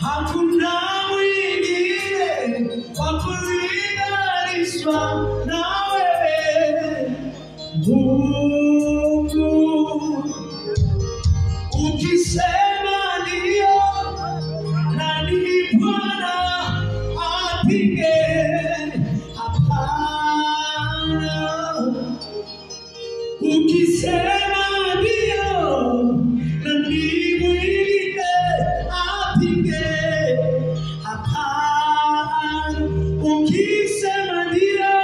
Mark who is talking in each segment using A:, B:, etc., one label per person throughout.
A: Hakuna mwingine wa kulinganishwa na wewe Mungu. Ukisema ndio, nani Bwana apinge? Hapana. Ukisema ndio, nani mwingine apinge? Hapana. Ukisema ndio,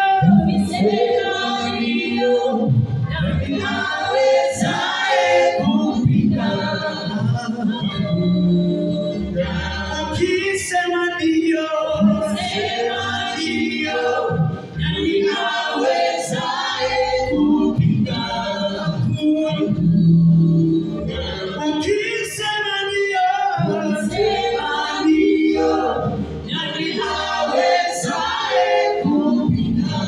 A: nani awezaye kupinga? Ukisema ndio, nani awezaye kupinga? Ukisema ndio, nani awezaye kupinga?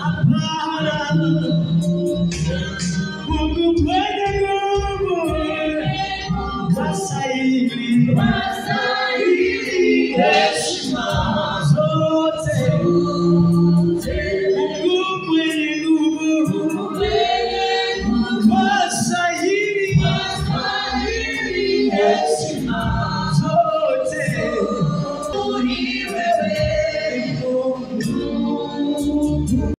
A: Hapana. Mungu mwenye nguvu, wastahili heshima zote. Mungu mwenye nguvu, wastahili heshima zote. Ni wewe Mungu.